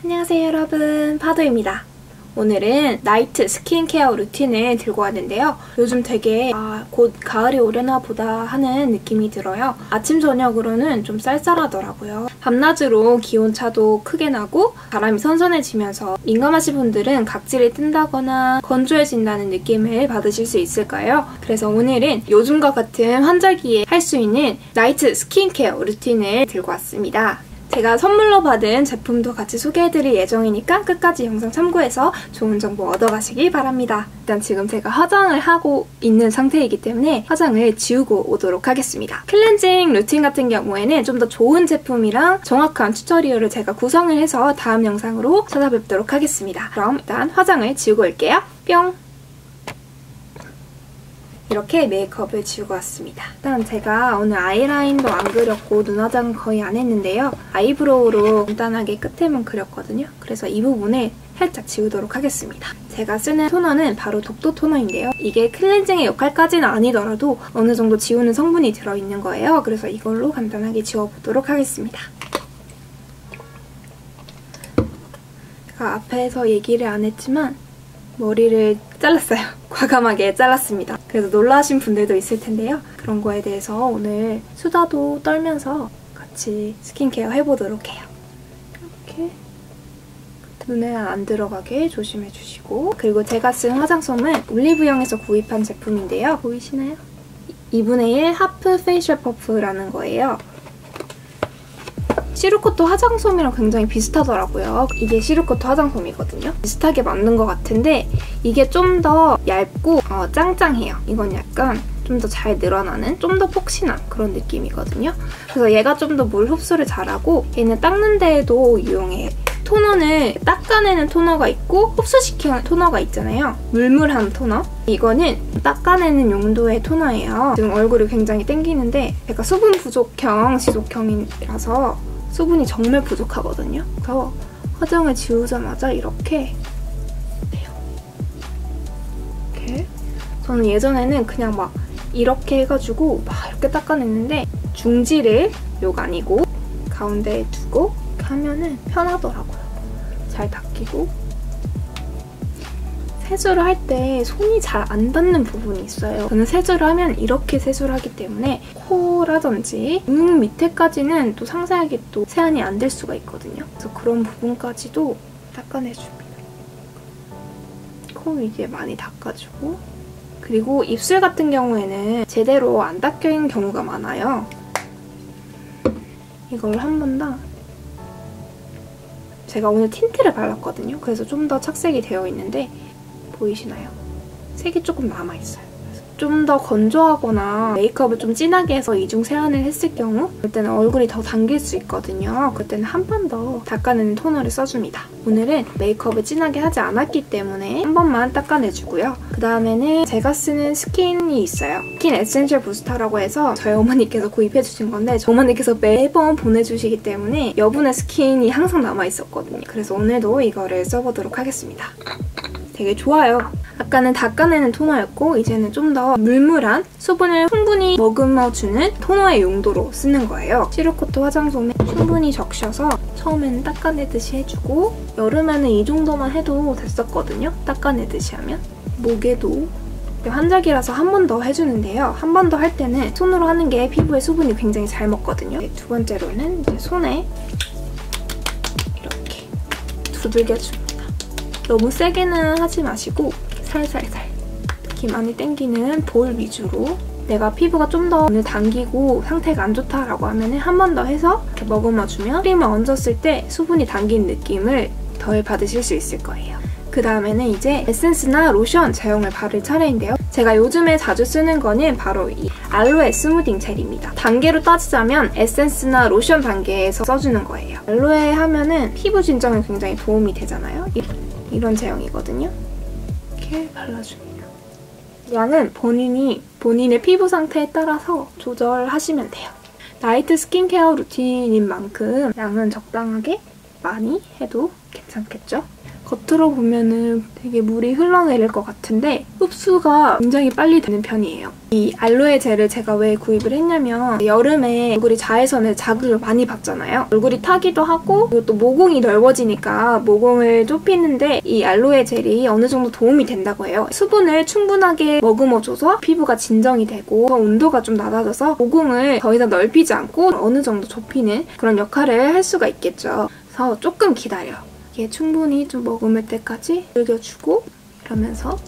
안녕하세요 여러분, 파도입니다. 오늘은 나이트 스킨케어 루틴을 들고 왔는데요. 요즘 되게 곧 가을이 오려나 보다 하는 느낌이 들어요. 아침 저녁으로는 좀 쌀쌀하더라고요. 밤낮으로 기온차도 크게 나고 바람이 선선해지면서 민감하신 분들은 각질이 뜬다거나 건조해진다는 느낌을 받으실 수 있을까요? 그래서 오늘은 요즘과 같은 환절기에 할 수 있는 나이트 스킨케어 루틴을 들고 왔습니다. 제가 선물로 받은 제품도 같이 소개해드릴 예정이니까 끝까지 영상 참고해서 좋은 정보 얻어가시길 바랍니다. 일단 지금 제가 화장을 하고 있는 상태이기 때문에 화장을 지우고 오도록 하겠습니다. 클렌징 루틴 같은 경우에는 좀 더 좋은 제품이랑 정확한 튜토리얼을 제가 구성을 해서 다음 영상으로 찾아뵙도록 하겠습니다. 그럼 일단 화장을 지우고 올게요. 뿅! 이렇게 메이크업을 지우고 왔습니다. 일단 제가 오늘 아이라인도 안 그렸고 눈화장은 거의 안 했는데요. 아이브로우로 간단하게 끝에만 그렸거든요. 그래서 이 부분을 살짝 지우도록 하겠습니다. 제가 쓰는 토너는 바로 독도 토너인데요. 이게 클렌징의 역할까지는 아니더라도 어느 정도 지우는 성분이 들어있는 거예요. 그래서 이걸로 간단하게 지워보도록 하겠습니다. 제가 앞에서 얘기를 안 했지만 머리를 잘랐어요. 과감하게 잘랐습니다. 그래서 놀라신 분들도 있을 텐데요. 그런 거에 대해서 오늘 수다도 떨면서 같이 스킨케어 해보도록 해요. 이렇게 눈에 안 들어가게 조심해주시고, 그리고 제가 쓴 화장솜은 올리브영에서 구입한 제품인데요. 보이시나요? 2분의 1 하프 페이셜 퍼프라는 거예요. 시루코토 화장솜이랑 굉장히 비슷하더라고요. 이게 시루코토 화장솜이거든요. 비슷하게 만든 것 같은데 이게 좀 더 얇고 짱짱해요. 이건 약간 좀 더 잘 늘어나는, 좀 더 폭신한 그런 느낌이거든요. 그래서 얘가 좀 더 물 흡수를 잘하고 얘는 닦는 데에도 유용해요. 토너는 닦아내는 토너가 있고 흡수시키는 토너가 있잖아요. 물물한 토너. 이거는 닦아내는 용도의 토너예요. 지금 얼굴이 굉장히 땡기는데 제가 수분 부족형 지속형이라서 수분이 정말 부족하거든요. 그래서 화장을 지우자마자 이렇게 돼요. 이렇게. 저는 예전에는 그냥 막 이렇게 해가지고 막 이렇게 닦아냈는데 중지를 요간이고 가운데에 두고 이렇게 하면은 편하더라고요. 잘 닦이고. 세수를 할 때 손이 잘 안 닿는 부분이 있어요. 저는 세수를 하면 이렇게 세수를 하기 때문에 코라든지 눈 밑에까지는 또 상세하게 또 세안이 안 될 수가 있거든요. 그래서 그런 부분까지도 닦아내줍니다. 코 위에 많이 닦아주고, 그리고 입술 같은 경우에는 제대로 안 닦여있는 경우가 많아요. 이걸 한 번 더, 제가 오늘 틴트를 발랐거든요. 그래서 좀 더 착색이 되어 있는데 보이시나요? 색이 조금 남아있어요. 좀 더 건조하거나 메이크업을 좀 진하게 해서 이중 세안을 했을 경우 그때는 얼굴이 더 당길 수 있거든요. 그때는 한 번 더 닦아내는 토너를 써줍니다. 오늘은 메이크업을 진하게 하지 않았기 때문에 한 번만 닦아내주고요. 그 다음에는 제가 쓰는 스킨이 있어요. 스킨 에센셜 부스터라고 해서 저희 어머니께서 구입해주신 건데 어머니께서 매번 보내주시기 때문에 여분의 스킨이 항상 남아있었거든요. 그래서 오늘도 이거를 써보도록 하겠습니다. 되게 좋아요. 아까는 닦아내는 토너였고 이제는 좀 더 물물한 수분을 충분히 머금어주는 토너의 용도로 쓰는 거예요. 시루코토 화장솜에 충분히 적셔서 처음에는 닦아내듯이 해주고, 여름에는 이 정도만 해도 됐었거든요. 닦아내듯이 하면. 목에도 환절기라서 한 번 더 해주는데요. 한 번 더 할 때는 손으로 하는 게 피부에 수분이 굉장히 잘 먹거든요. 두 번째로는 이제 손에 이렇게 두들겨줍니다. 너무 세게는 하지 마시고 살살살, 특히 많이 땡기는 볼 위주로. 내가 피부가 좀 더 오늘 당기고 상태가 안 좋다라고 하면 한 번 더 해서 이렇게 머금어주면 크림을 얹었을 때 수분이 당긴 느낌을 덜 받으실 수 있을 거예요. 그 다음에는 이제 에센스나 로션 제형을 바를 차례인데요. 제가 요즘에 자주 쓰는 거는 바로 이 알로에 스무딩 젤입니다. 단계로 따지자면 에센스나 로션 단계에서 써주는 거예요. 알로에 하면은 피부 진정에 굉장히 도움이 되잖아요. 이런 제형이거든요. 이렇게 발라줍니다. 양은 본인의 피부 상태에 따라서 조절하시면 돼요. 나이트 스킨케어 루틴인 만큼 양은 적당하게 많이 해도 괜찮겠죠? 겉으로 보면은 되게 물이 흘러내릴 것 같은데 흡수가 굉장히 빨리 되는 편이에요. 이 알로에 젤을 제가 왜 구입을 했냐면 여름에 얼굴이 자외선에 자극을 많이 받잖아요. 얼굴이 타기도 하고 그리고 또 모공이 넓어지니까 모공을 좁히는데 이 알로에 젤이 어느 정도 도움이 된다고 해요. 수분을 충분하게 머금어줘서 피부가 진정이 되고 온도가 좀 낮아져서 모공을 더 이상 넓히지 않고 어느 정도 좁히는 그런 역할을 할 수가 있겠죠. 그래서 조금 기다려요. 이게 충분히 좀 머금을 때까지 즐겨주고 이러면서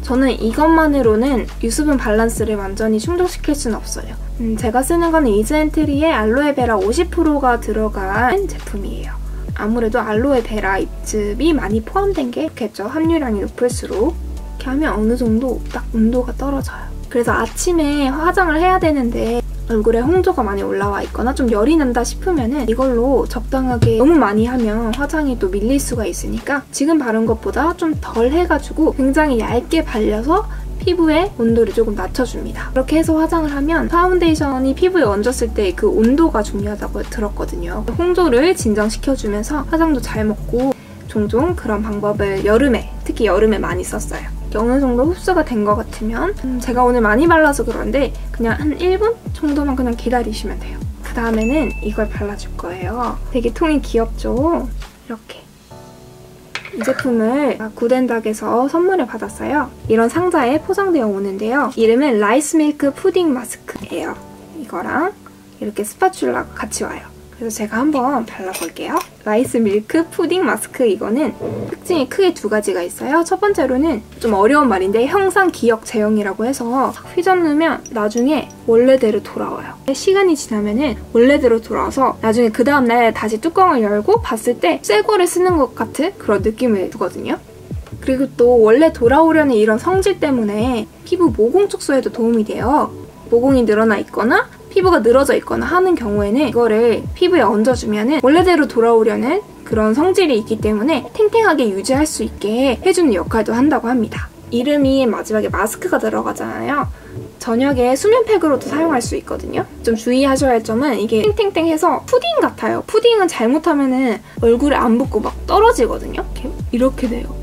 저는 이것만으로는 유수분 밸런스를 완전히 충족시킬 수는 없어요. 제가 쓰는 거는 이즈엔트리의 알로에베라 50%가 들어간 제품이에요. 아무래도 알로에베라 잎즙이 많이 포함된 게 좋겠죠. 함유량이 높을수록. 이렇게 하면 어느 정도 딱 온도가 떨어져요. 그래서 아침에 화장을 해야 되는데 얼굴에 홍조가 많이 올라와 있거나 좀 열이 난다 싶으면은 이걸로 적당하게 너무 많이 하면 화장이 또 밀릴 수가 있으니까 지금 바른 것보다 좀 덜 해가지고 굉장히 얇게 발려서 피부의 온도를 조금 낮춰줍니다. 그렇게 해서 화장을 하면 파운데이션이 피부에 얹었을 때 그 온도가 중요하다고 들었거든요. 홍조를 진정시켜주면서 화장도 잘 먹고 종종 그런 방법을 여름에, 특히 여름에 많이 썼어요. 어느 정도 흡수가 된 것 같으면 제가 오늘 많이 발라서 그런데 그냥 한 1분 정도만 그냥 기다리시면 돼요. 그 다음에는 이걸 발라줄 거예요. 되게 통이 귀엽죠? 이렇게. 이 제품을 구덴닥에서 선물을 받았어요. 이런 상자에 포장되어 오는데요. 이름은 라이스 밀크 푸딩 마스크예요. 이거랑 이렇게 스파츌라 같이 와요. 그래서 제가 한번 발라볼게요. 라이스 밀크 푸딩 마스크 이거는 특징이 크게 두 가지가 있어요. 첫 번째로는 좀 어려운 말인데 형상 기억 제형이라고 해서 휘저으면 나중에 원래대로 돌아와요. 시간이 지나면은 원래대로 돌아와서 나중에 그 다음날 다시 뚜껑을 열고 봤을 때 새 거를 쓰는 것 같은 그런 느낌을 주거든요. 그리고 또 원래 돌아오려는 이런 성질 때문에 피부 모공 축소에도 도움이 돼요. 모공이 늘어나 있거나 피부가 늘어져 있거나 하는 경우에는 이거를 피부에 얹어주면 원래대로 돌아오려는 그런 성질이 있기 때문에 탱탱하게 유지할 수 있게 해주는 역할도 한다고 합니다. 이름이 마지막에 마스크가 들어가잖아요. 저녁에 수면팩으로도 사용할 수 있거든요. 좀 주의하셔야 할 점은 이게 탱탱탱해서 푸딩 같아요. 푸딩은 잘못하면 얼굴에 안 붙고 막 떨어지거든요. 이렇게 돼요.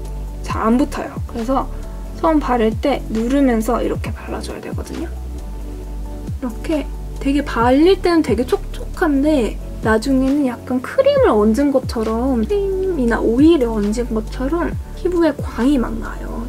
잘 안 붙어요. 그래서 처음 바를 때 누르면서 이렇게 발라줘야 되거든요. 이렇게 되게 발릴 때는 되게 촉촉한데 나중에는 약간 크림을 얹은 것처럼 크림이나 오일을 얹은 것처럼 피부에 광이 막 나요.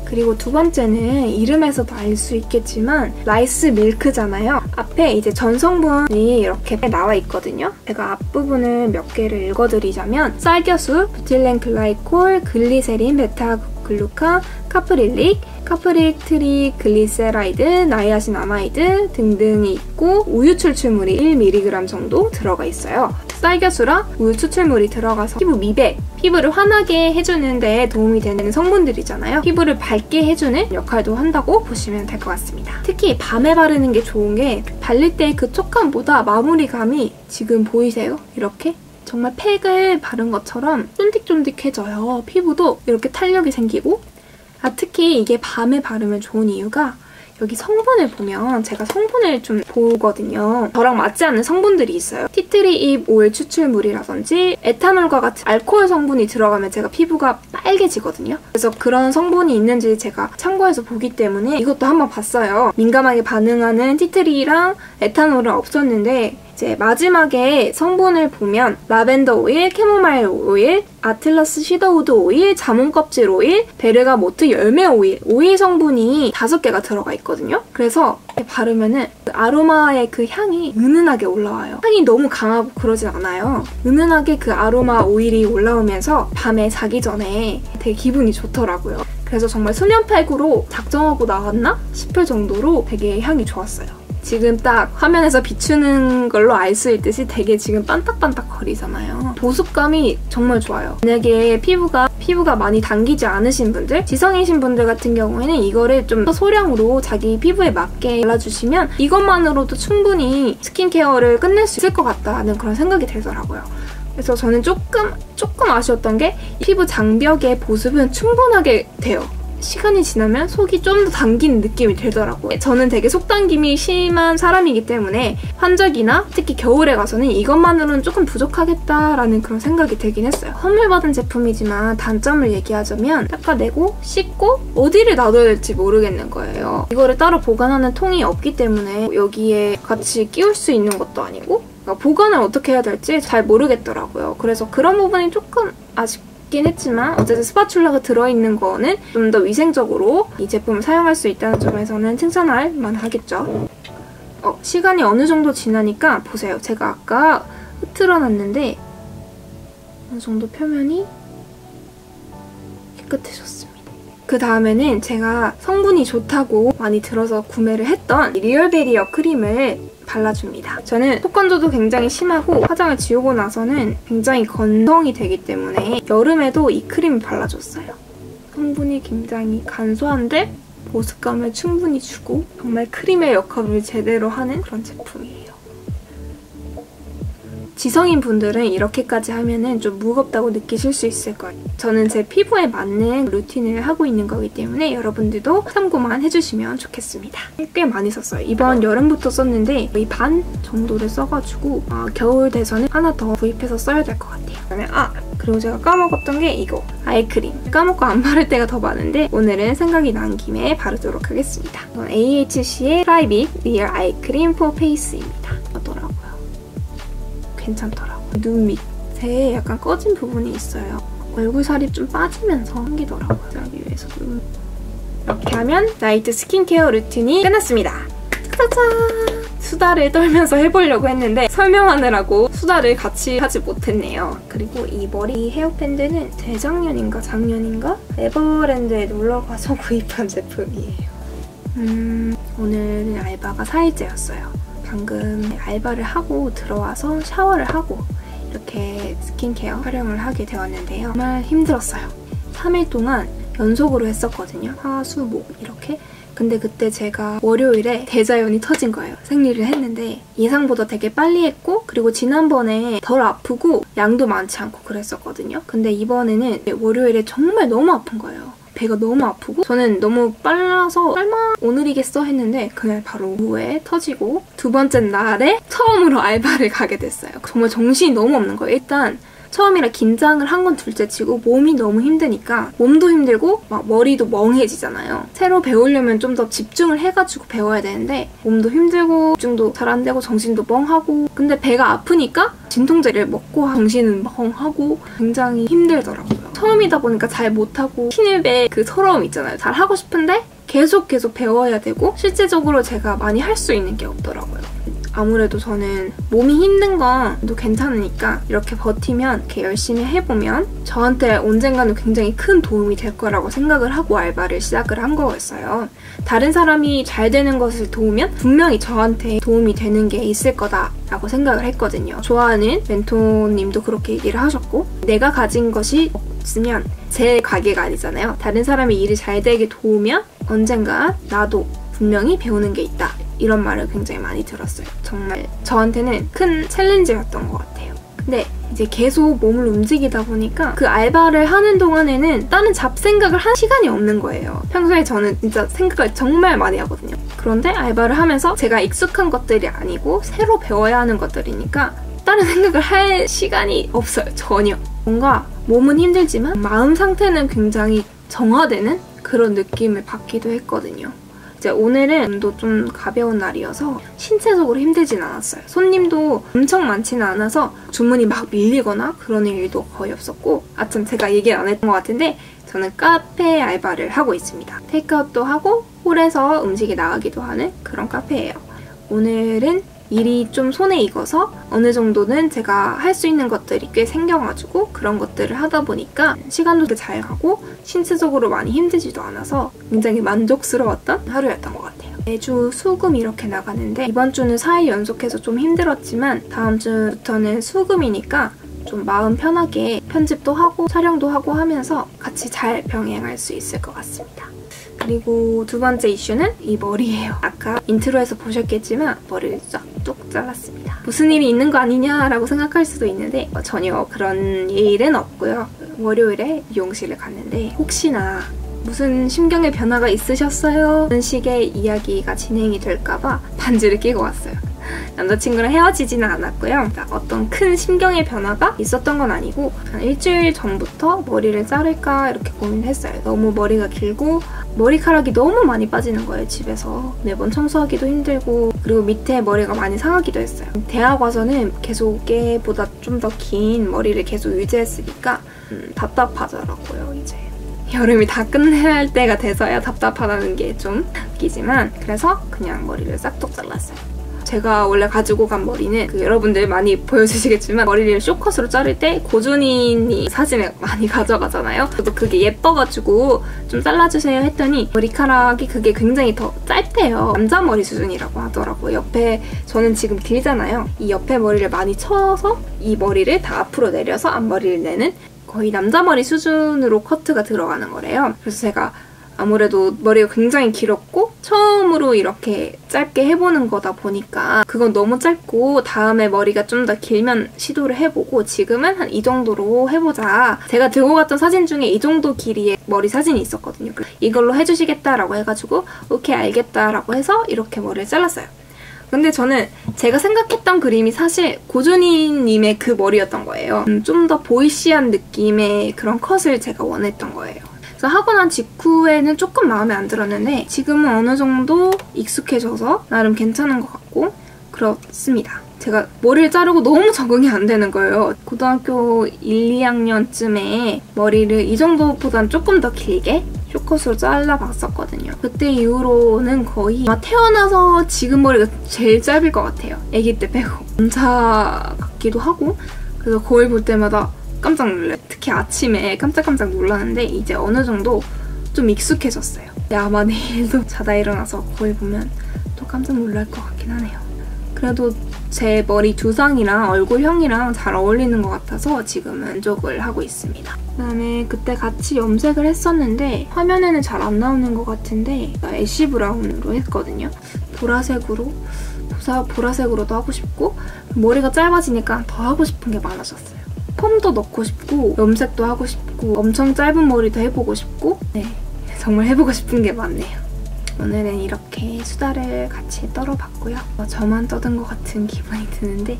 그리고 두 번째는 이름에서도 알 수 있겠지만 라이스 밀크잖아요. 앞에 이제 전성분이 이렇게 나와 있거든요. 제가 앞부분을 몇 개를 읽어드리자면 쌀겨수, 부틸렌 글라이콜, 글리세린, 베타글루칸, 카프릴릭, 카프릴 트리글리세라이드, 나이아신 아마이드 등등이 있고 우유 추출물이 1mg 정도 들어가 있어요. 쌀겨수랑 우유 추출물이 들어가서 피부 미백, 피부를 환하게 해주는 데 도움이 되는 성분들이잖아요. 피부를 밝게 해주는 역할도 한다고 보시면 될 것 같습니다. 특히 밤에 바르는 게 좋은 게 발릴 때 그 촉감보다 마무리감이 지금 보이세요? 이렇게? 정말 팩을 바른 것처럼 쫀득쫀득해져요. 피부도 이렇게 탄력이 생기고 특히 이게 밤에 바르면 좋은 이유가 여기 성분을 보면 제가 성분을 좀 보거든요. 저랑 맞지 않는 성분들이 있어요. 티트리잎 오일 추출물이라든지 에탄올과 같은 알코올 성분이 들어가면 제가 피부가 빨개지거든요. 그래서 그런 성분이 있는지 제가 참고해서 보기 때문에 이것도 한번 봤어요. 민감하게 반응하는 티트리랑 에탄올은 없었는데 이제 마지막에 성분을 보면 라벤더 오일, 캐모마일 오일, 아틀라스 시더우드 오일, 자몽 껍질 오일, 베르가모트 열매 오일 성분이 5개가 들어가 있거든요. 그래서 이렇게 바르면은 아로마의 그 향이 은은하게 올라와요. 향이 너무 강하고 그러진 않아요. 은은하게 그 아로마 오일이 올라오면서 밤에 자기 전에 되게 기분이 좋더라고요. 그래서 정말 수면팩으로 작정하고 나왔나 싶을 정도로 되게 향이 좋았어요. 지금 딱 화면에서 비추는 걸로 알 수 있듯이 되게 지금 반딱반딱 거리잖아요. 보습감이 정말 좋아요. 만약에 피부가 많이 당기지 않으신 분들, 지성이신 분들 같은 경우에는 이거를 좀 더 소량으로 자기 피부에 맞게 발라주시면 이것만으로도 충분히 스킨케어를 끝낼 수 있을 것 같다는 그런 생각이 들더라고요. 그래서 저는 조금 아쉬웠던 게 피부 장벽의 보습은 충분하게 돼요. 시간이 지나면 속이 좀 더 당기는 느낌이 들더라고요. 저는 되게 속당김이 심한 사람이기 때문에 환절기나 특히 겨울에 가서는 이것만으로는 조금 부족하겠다라는 그런 생각이 들긴 했어요. 선물 받은 제품이지만 단점을 얘기하자면 닦아내고 씻고 어디를 놔둬야 될지 모르겠는 거예요. 이거를 따로 보관하는 통이 없기 때문에 여기에 같이 끼울 수 있는 것도 아니고 보관을 어떻게 해야 될지 잘 모르겠더라고요. 그래서 그런 부분이 조금 아쉽긴 했지만 어쨌든 스파츌라가 들어있는 거는 좀 더 위생적으로 이 제품을 사용할 수 있다는 점에서는 칭찬할 만하겠죠. 시간이 어느 정도 지나니까 보세요. 제가 아까 흐트러 놨는데 어느 정도 표면이 깨끗해졌습니다. 그 다음에는 제가 성분이 좋다고 많이 들어서 구매를 했던 리얼 베리어 크림을 발라줍니다. 저는 속 건조도 굉장히 심하고 화장을 지우고 나서는 굉장히 건성이 되기 때문에 여름에도 이 크림을 발라줬어요. 성분이 굉장히 간소한데 보습감을 충분히 주고 정말 크림의 역할을 제대로 하는 그런 제품이에요. 지성인 분들은 이렇게까지 하면은 좀 무겁다고 느끼실 수 있을 거예요. 저는 제 피부에 맞는 루틴을 하고 있는 거기 때문에 여러분들도 참고만 해주시면 좋겠습니다. 꽤 많이 썼어요. 이번 여름부터 썼는데 거의 반 정도를 써가지고 겨울 돼서는 하나 더 구입해서 써야 될 것 같아요. 그다음에 그리고 제가 까먹었던 게 이거 아이크림. 까먹고 안 바를 때가 더 많은데 오늘은 생각이 난 김에 바르도록 하겠습니다. 이건 AHC의 프라이빗 리얼 아이크림 포 페이스입니다. 하더라고요. 괜찮더라고요. 눈 밑에 약간 꺼진 부분이 있어요. 얼굴살이 좀 빠지면서 생기더라고요. 하기 위해서 이렇게 하면 나이트 스킨케어 루틴이 끝났습니다. 짜잔! 수다를 떨면서 해보려고 했는데 설명하느라고 수다를 같이 하지 못했네요. 그리고 이 머리 헤어밴드는 재작년인가 작년인가 에버랜드에 놀러가서 구입한 제품이에요. 오늘은 알바가 4일째였어요. 방금 알바를 하고 들어와서 샤워를 하고 이렇게 스킨케어 촬영을 하게 되었는데요. 정말 힘들었어요. 3일 동안 연속으로 했었거든요. 화, 수, 목 이렇게. 근데 그때 제가 월요일에 대자연이 터진 거예요. 생리를 했는데 예상보다 되게 빨리 했고 그리고 지난번에 덜 아프고 양도 많지 않고 그랬었거든요. 근데 이번에는 월요일에 정말 너무 아픈 거예요. 배가 너무 아프고 저는 너무 빨라서 설마 오늘이겠어 했는데 그날 바로 오후에 터지고 두 번째 날에 처음으로 알바를 가게 됐어요. 정말 정신이 너무 없는 거예요. 일단 처음이라 긴장을 한 건 둘째치고 몸이 너무 힘드니까 몸도 힘들고 막 머리도 멍해지잖아요. 새로 배우려면 좀 더 집중을 해가지고 배워야 되는데 몸도 힘들고 집중도 잘 안 되고 정신도 멍하고 근데 배가 아프니까 진통제를 먹고 정신은 멍하고 굉장히 힘들더라고요. 처음이다 보니까 잘 못하고 신입의 그 서러움 있잖아요. 잘 하고 싶은데 계속 배워야 되고 실제적으로 제가 많이 할 수 있는 게 없더라고요. 아무래도 저는 몸이 힘든 건도 괜찮으니까 이렇게 버티면 이렇게 열심히 해보면 저한테 언젠가는 굉장히 큰 도움이 될 거라고 생각을 하고 알바를 시작을 한 거였어요. 다른 사람이 잘 되는 것을 도우면 분명히 저한테 도움이 되는 게 있을 거다라고 생각을 했거든요. 좋아하는 멘토님도 그렇게 얘기를 하셨고 내가 가진 것이 없으면 제 가게가 아니잖아요. 다른 사람이 일을 잘 되게 도우면 언젠가 나도 분명히 배우는 게 있다. 이런 말을 굉장히 많이 들었어요. 정말 저한테는 큰 챌린지였던 것 같아요. 근데 이제 계속 몸을 움직이다 보니까 그 알바를 하는 동안에는 다른 잡생각을 할 시간이 없는 거예요. 평소에 저는 진짜 생각을 정말 많이 하거든요. 그런데 알바를 하면서 제가 익숙한 것들이 아니고 새로 배워야 하는 것들이니까 다른 생각을 할 시간이 없어요. 전혀. 뭔가 몸은 힘들지만 마음 상태는 굉장히 정화되는 그런 느낌을 받기도 했거든요. 이제 오늘은 좀 가벼운 날이어서 신체적으로 힘들진 않았어요. 손님도 엄청 많지는 않아서 주문이 막 밀리거나 그런 일도 거의 없었고 아참 제가 얘기를 안 했던 것 같은데 저는 카페 알바를 하고 있습니다. 테이크아웃도 하고 홀에서 음식이 나가기도 하는 그런 카페예요. 오늘은 일이 좀 손에 익어서 어느 정도는 제가 할 수 있는 것들이 꽤 생겨가지고 그런 것들을 하다 보니까 시간도 잘 가고 신체적으로 많이 힘들지도 않아서 굉장히 만족스러웠던 하루였던 것 같아요. 매주 수금 이렇게 나가는데 이번 주는 4일 연속해서 좀 힘들었지만 다음 주부터는 수금이니까 좀 마음 편하게 편집도 하고 촬영도 하고 하면서 같이 잘 병행할 수 있을 것 같습니다. 그리고 두 번째 이슈는 이 머리예요. 아까 인트로에서 보셨겠지만 머리를 쫙 뚝 잘랐습니다. 무슨 일이 있는 거 아니냐라고 생각할 수도 있는데 전혀 그런 일은 없고요. 월요일에 미용실을 갔는데 혹시나 무슨 심경의 변화가 있으셨어요? 이런 식의 이야기가 진행이 될까봐 반지를 끼고 왔어요. 남자친구랑 헤어지지는 않았고요. 그러니까 어떤 큰 심경의 변화가 있었던 건 아니고 한 일주일 전부터 머리를 자를까 이렇게 고민을 했어요. 너무 머리가 길고 머리카락이 너무 많이 빠지는 거예요, 집에서. 매번 청소하기도 힘들고 그리고 밑에 머리가 많이 상하기도 했어요. 대학 와서는 계속 얘보다 좀 더 긴 머리를 계속 유지했으니까 답답하더라고요, 이제. 여름이 다 끝내야 할 때가 돼서야 답답하다는 게 좀 웃기지만 그래서 그냥 머리를 싹둑 잘랐어요. 제가 원래 가지고 간 머리는 여러분들 많이 보여주시겠지만 머리를 쇼컷으로 자를 때 고준인이 사진을 많이 가져가잖아요. 저도 그게 예뻐가지고 좀 잘라주세요 했더니 머리카락이 그게 굉장히 더 짧대요. 남자 머리 수준이라고 하더라고요. 옆에 저는 지금 길잖아요. 이 옆에 머리를 많이 쳐서 이 머리를 다 앞으로 내려서 앞머리를 내는 거의 남자 머리 수준으로 커트가 들어가는 거래요. 그래서 제가 아무래도 머리가 굉장히 길었고 처음으로 이렇게 짧게 해보는 거다 보니까 그건 너무 짧고 다음에 머리가 좀 더 길면 시도를 해보고 지금은 한 이 정도로 해보자. 제가 들고 갔던 사진 중에 이 정도 길이의 머리 사진이 있었거든요. 이걸로 해주시겠다라고 해가지고 오케이 알겠다라고 해서 이렇게 머리를 잘랐어요. 근데 저는 제가 생각했던 그림이 사실 고준희님의 그 머리였던 거예요. 좀 더 보이시한 느낌의 그런 컷을 제가 원했던 거예요. 그래서 하고 난 직후에는 조금 마음에 안 들었는데 지금은 어느 정도 익숙해져서 나름 괜찮은 것 같고 그렇습니다. 제가 머리를 자르고 너무 적응이 안 되는 거예요. 고등학교 1, 2학년쯤에 머리를 이 정도보단 조금 더 길게 쇼컷으로 잘라봤었거든요. 그때 이후로는 거의 태어나서 지금 머리가 제일 짧을 것 같아요. 아기 때 빼고. 연차 같기도 하고 그래서 거울 볼 때마다 깜짝 놀라요. 특히 아침에 깜짝깜짝 놀라는데 이제 어느 정도 좀 익숙해졌어요. 아마 내일도 자다 일어나서 거울 보면 또 깜짝 놀랄 것 같긴 하네요. 그래도 제 머리 두상이랑 얼굴형이랑 잘 어울리는 것 같아서 지금 만족을 하고 있습니다. 그다음에 그때 같이 염색을 했었는데 화면에는 잘 안 나오는 것 같은데 애쉬 브라운으로 했거든요. 보라색으로도 하고 싶고 머리가 짧아지니까 더 하고 싶은 게 많아졌어요. 펌도 넣고 싶고 염색도 하고 싶고 엄청 짧은 머리도 해보고 싶고 네, 정말 해보고 싶은 게 많네요. 오늘은 이렇게 수다를 같이 떨어봤고요. 저만 떠든 것 같은 기분이 드는데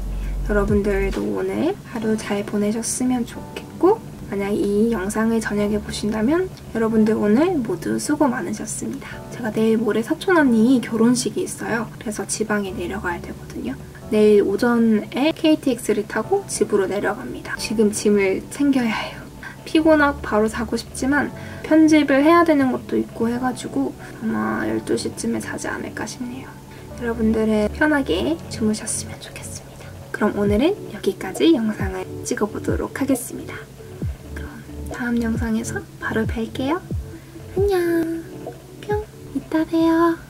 여러분들도 오늘 하루 잘 보내셨으면 좋겠고 만약 이 영상을 저녁에 보신다면 여러분들 오늘 모두 수고 많으셨습니다. 제가 내일 모레 사촌 언니 결혼식이 있어요. 그래서 지방에 내려가야 되거든요. 내일 오전에 KTX를 타고 집으로 내려갑니다. 지금 짐을 챙겨야 해요. 피곤하고 바로 자고 싶지만 편집을 해야 되는 것도 있고 해가지고 아마 12시쯤에 자지 않을까 싶네요. 여러분들은 편하게 주무셨으면 좋겠습니다. 그럼 오늘은 여기까지 영상을 찍어보도록 하겠습니다. 그럼 다음 영상에서 바로 뵐게요. 안녕. 뿅. 이따 봬요.